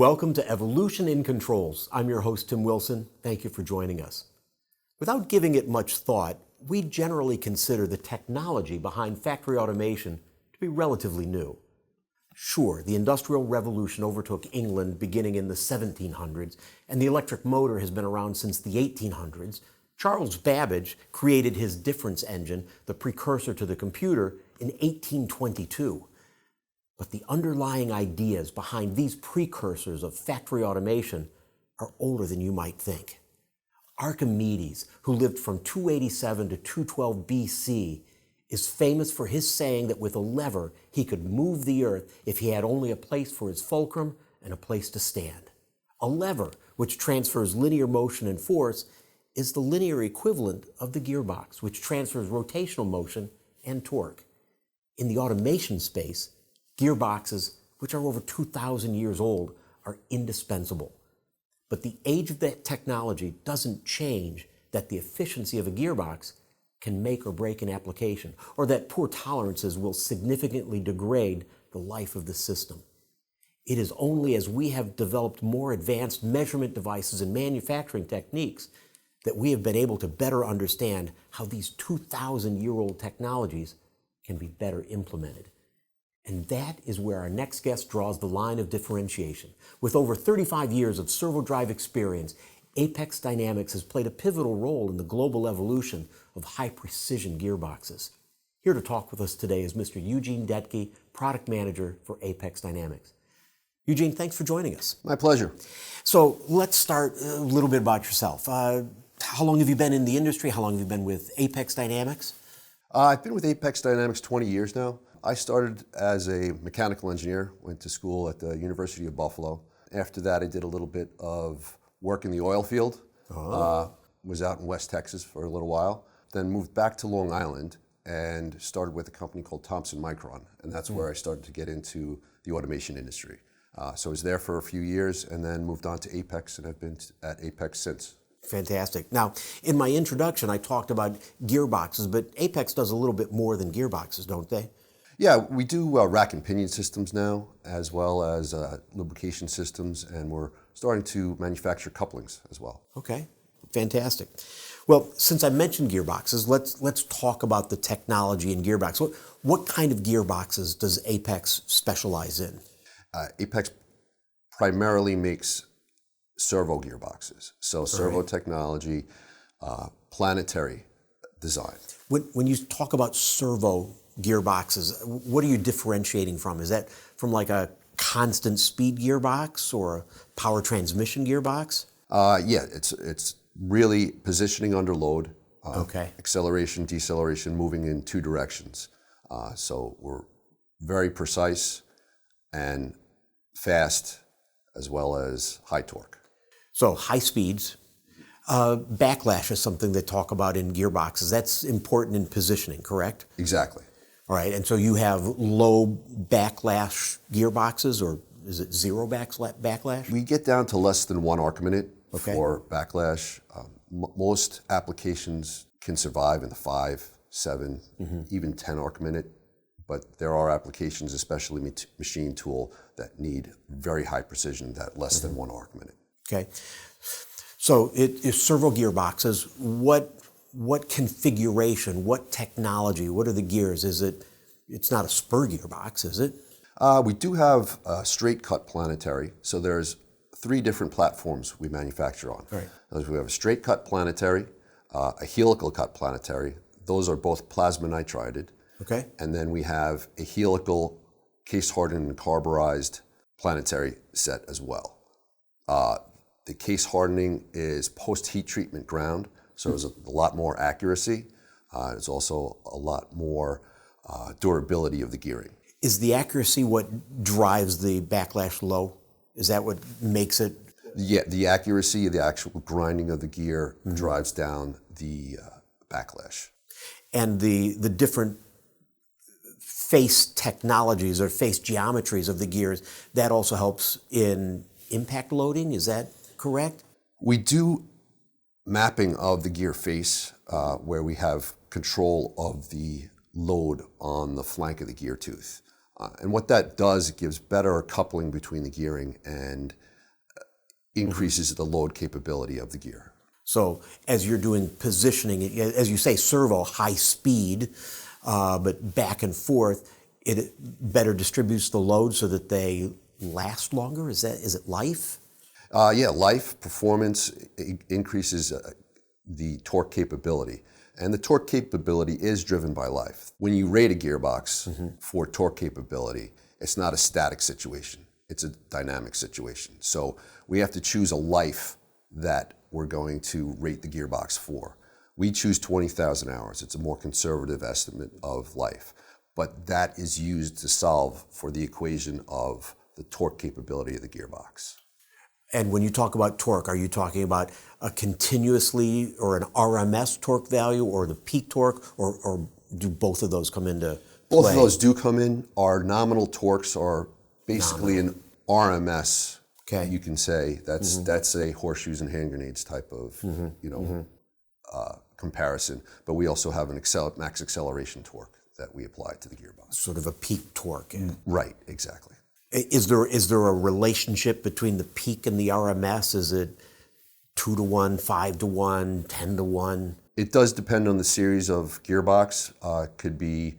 Welcome to Evolution in Controls. I'm your host, Tim Wilson. Thank you for joining us. Without giving it much thought, we generally consider the technology behind factory automation to be relatively new. Sure, the Industrial Revolution overtook England beginning in the 1700s, and the electric motor has been around since the 1800s. Charles Babbage created his difference engine, the precursor to the computer, in 1822. But the underlying ideas behind these precursors of factory automation are older than you might think. Archimedes, who lived from 287 to 212 BC, is famous for his saying that with a lever he could move the earth if he had only a place for his fulcrum and a place to stand. A lever, which transfers linear motion and force, is the linear equivalent of the gearbox, which transfers rotational motion and torque. In the automation space, gearboxes, which are over 2,000 years old, are indispensable. But the age of that technology doesn't change that the efficiency of a gearbox can make or break an application, or that poor tolerances will significantly degrade the life of the system. It is only as we have developed more advanced measurement devices and manufacturing techniques that we have been able to better understand how these 2,000-year-old technologies can be better implemented. And that is where our next guest draws the line of differentiation. With over 35 years of servo drive experience, Apex Dynamics has played a pivotal role in the global evolution of high-precision gearboxes. Here to talk with us today is Mr. Eugene Detke, Product Manager for Apex Dynamics. Eugene, thanks for joining us. My pleasure. So let's start a little bit about yourself. How long have you been in the industry? How long have you been with Apex Dynamics? I've been with Apex Dynamics 20 years now. I started as a mechanical engineer, went to school at the University of Buffalo. After that, I did a little bit of work in the oil field. Was out in West Texas for a little while. Then moved back to Long Island and started with a company called Thompson Micron. And that's where I started to get into the automation industry. So I was there for a few years and then moved on to Apex, and I've been at Apex since. Fantastic. Now, in my introduction, I talked about gearboxes, but Apex does a little bit more than gearboxes, don't they? Yeah, we do rack and pinion systems now, as well as lubrication systems, and we're starting to manufacture couplings as well. Okay, fantastic. Well, since I mentioned gearboxes, let's talk about the technology in gearbox. What kind of gearboxes does Apex specialize in? Apex primarily makes servo gearboxes, so servo technology, planetary design. When you talk about servo gearboxes, what are you differentiating from? Is that from like a constant speed gearbox or a power transmission gearbox? Yeah, it's really positioning under load, acceleration, deceleration, moving in two directions. So we're very precise and fast, as well as high torque. So high speeds. Backlash is something they talk about in gearboxes. That's important in positioning, correct? Exactly. All right, and so you have low backlash gearboxes, or is it zero backlash? We get down to less than 1 arc minute for backlash. Most applications can survive in the 5, 7, even 10 arc minute, but there are applications, especially machine tool, that need very high precision, that less than 1 arc minute. Okay, so it is servo gearboxes. What configuration, what technology, what are the gears? It's not a spur gearbox, is it? We do have a straight cut planetary. So there's 3 different platforms we manufacture on. Right. We have a straight cut planetary, a helical cut planetary. Those are both plasma nitrided. Okay. And then we have a helical case hardened and carburized planetary set as well. The case hardening is post heat treatment ground. So there's a lot more accuracy. It's also a lot more durability of the gearing. Is the accuracy what drives the backlash low? Is that what makes it? Yeah, the accuracy, the actual grinding of the gear drives down the backlash. And the different face technologies or face geometries of the gears, that also helps in impact loading, is that correct? We do mapping of the gear face where we have control of the load on the flank of the gear tooth. And what that does, it gives better coupling between the gearing and increases the load capability of the gear. So as you're doing positioning, as you say, servo, high speed, but back and forth, it better distributes the load so that they last longer? Is it life? Yeah, life, performance increases the torque capability. And the torque capability is driven by life. When you rate a gearbox for torque capability, it's not a static situation. It's a dynamic situation. So we have to choose a life that we're going to rate the gearbox for. We choose 20,000 hours. It's a more conservative estimate of life. But that is used to solve for the equation of the torque capability of the gearbox. And when you talk about torque, are you talking about a continuously or an RMS torque value or the peak torque, or do both of those come into play? Both of those do come in. Our nominal torques are basically an RMS. Okay. You can say that's a horseshoes and hand grenades type of comparison. But we also have an max acceleration torque that we apply to the gearbox. Sort of a peak torque. Right, exactly. Is there a relationship between the peak and the RMS? Is it 2-to-1, 5-to-1, 10-to-1? It does depend on the series of gearbox. It could be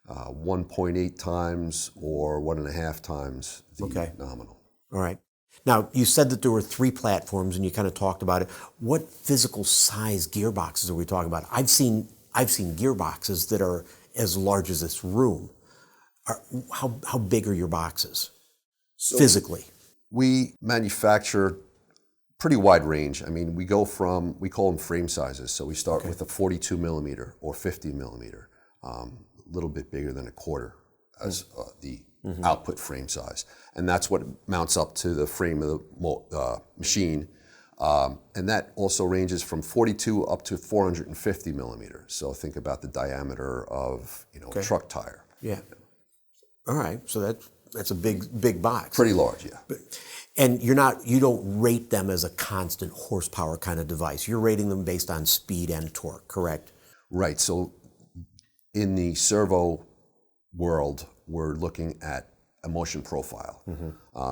1.8 times or 1.5 times the nominal. All right. Now, you said that there were 3 platforms, and you kind of talked about it. What physical size gearboxes are we talking about? I've seen gearboxes that are as large as this room. How big are your boxes physically? We manufacture pretty wide range. I mean, we call them frame sizes. So we start with a 42 millimeter or 50 millimeter, a little bit bigger than a quarter as the output frame size. And that's what mounts up to the frame of the machine. And that also ranges from 42 up to 450 millimeters. So think about the diameter of a truck tire. Yeah. All right. So that's a big box. Pretty large, yeah. And you don't rate them as a constant horsepower kind of device. You're rating them based on speed and torque, correct? Right. So in the servo world, we're looking at a motion profile.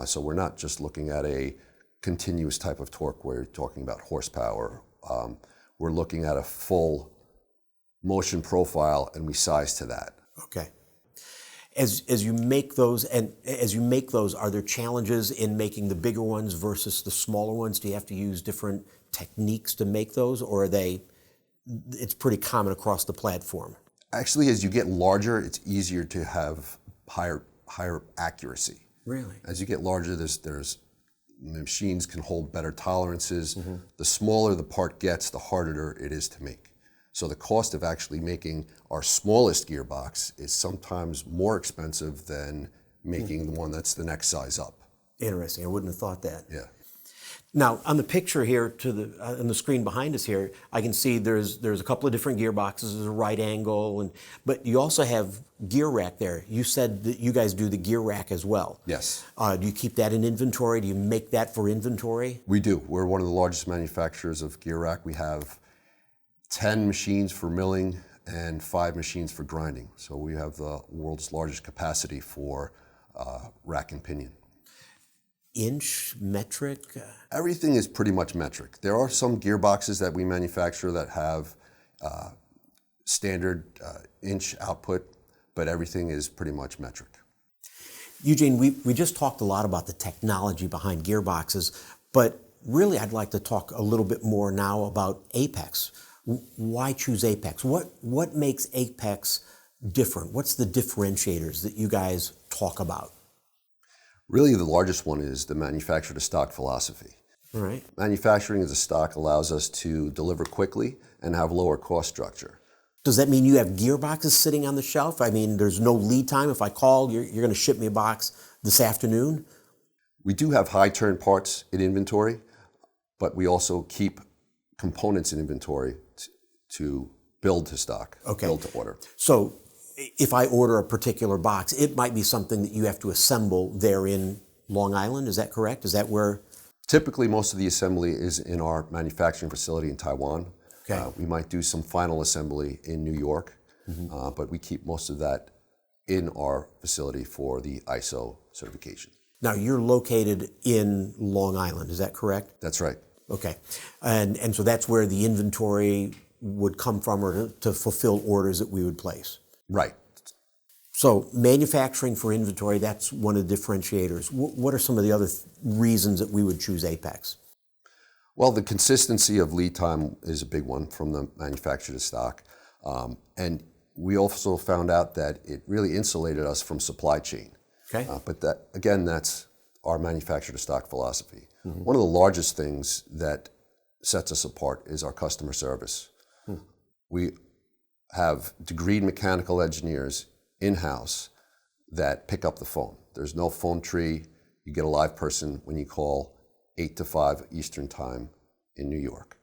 So we're not just looking at a continuous type of torque where you're talking about horsepower. We're looking at a full motion profile, and we size to that. Okay. As you make those, are there challenges in making the bigger ones versus the smaller ones? Do you have to use different techniques to make those, or it's pretty common across the platform? Actually, as you get larger, it's easier to have higher accuracy. Really? As you get larger, there's machines can hold better tolerances. The smaller the part gets, the harder it is to make. So the cost of actually making our smallest gearbox is sometimes more expensive than making the one that's the next size up. Interesting. I wouldn't have thought that. Yeah. Now, on the picture here on the screen behind us here, I can see there's a couple of different gearboxes. There's a right angle, but you also have gear rack there. You said that you guys do the gear rack as well. Yes. Do you keep that in inventory? Do you make that for inventory? We do. We're one of the largest manufacturers of gear rack. We have 10 machines for milling and 5 machines for grinding. So we have the world's largest capacity for rack and pinion. Inch, metric? Everything is pretty much metric. There are some gearboxes that we manufacture that have standard inch output, but everything is pretty much metric. Eugene, we just talked a lot about the technology behind gearboxes, but really I'd like to talk a little bit more now about Apex. Why choose Apex? What makes Apex different? What's the differentiators that you guys talk about? Really, the largest one is the manufacture to stock philosophy. All right. Manufacturing as a stock allows us to deliver quickly and have lower cost structure. Does that mean you have gearboxes sitting on the shelf? I mean, there's no lead time. If I call, you're going to ship me a box this afternoon? We do have high turn parts in inventory, but we also keep components in inventory to build to stock, build to order. So if I order a particular box, it might be something that you have to assemble there in Long Island. Is that correct? Is that where? Typically, most of the assembly is in our manufacturing facility in Taiwan. Okay. We might do some final assembly in New York, but we keep most of that in our facility for the ISO certification. Now, you're located in Long Island, is that correct? That's right. Okay. And so that's where the inventory would come from, or to fulfill orders that we would place. Right. So manufacturing for inventory, that's one of the differentiators. What are some of the other reasons that we would choose Apex? Well, the consistency of lead time is a big one from the manufacturer to stock. And we also found out that it really insulated us from supply chain. Okay. But that, again, that's our manufacturer to stock philosophy. One of the largest things that sets us apart is our customer service. We have degreed mechanical engineers in-house that pick up the phone. There's no phone tree. You get a live person when you call 8 to 5 Eastern Time in New York.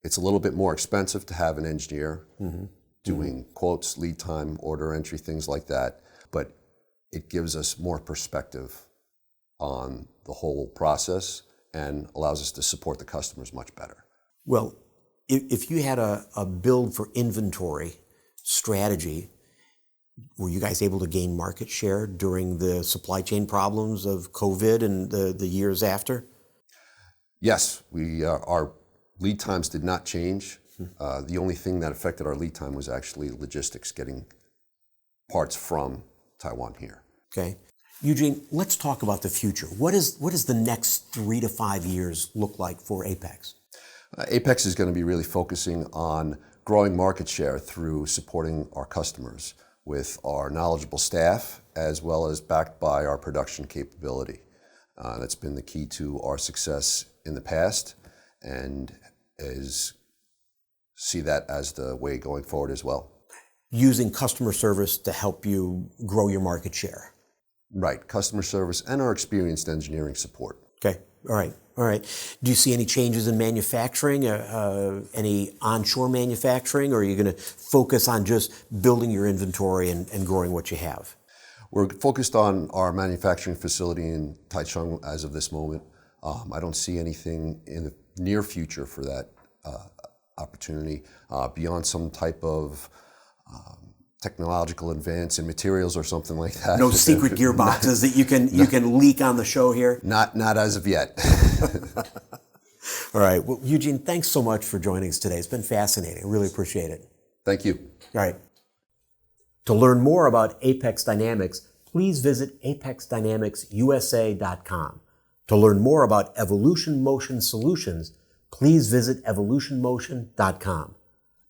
It's a little bit more expensive to have an engineer doing quotes, lead time, order entry, things like that, but it gives us more perspective on the whole process and allows us to support the customers much better. Well, if you had a build for inventory strategy, were you guys able to gain market share during the supply chain problems of COVID and the years after? Yes, our lead times did not change. The only thing that affected our lead time was actually logistics, getting parts from Taiwan here. Okay. Eugene, let's talk about the future. What does the next 3 to 5 years look like for Apex? Apex is going to be really focusing on growing market share through supporting our customers with our knowledgeable staff, as well as backed by our production capability. That's been the key to our success in the past, and see that as the way going forward as well. Using customer service to help you grow your market share. Right, customer service and our experienced engineering support. Okay, all right. Do you see any changes in manufacturing, any onshore manufacturing, or are you going to focus on just building your inventory and growing what you have? We're focused on our manufacturing facility in Taichung as of this moment. I don't see anything in the near future for that opportunity beyond some type of technological advance in materials or something like that. No secret gearboxes that you can leak on the show here? Not as of yet. All right. Well, Eugene, thanks so much for joining us today. It's been fascinating. I really appreciate it. Thank you. All right. To learn more about Apex Dynamics, please visit apexdynamicsusa.com. To learn more about Evolution Motion Solutions, please visit evolutionmotion.com.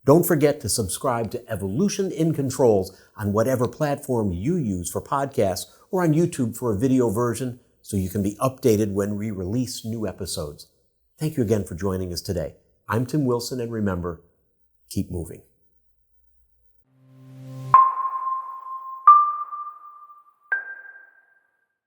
Don't forget to subscribe to Evolution in Controls on whatever platform you use for podcasts, or on YouTube for a video version, so you can be updated when we release new episodes. Thank you again for joining us today. I'm Tim Wilson, and remember, keep moving.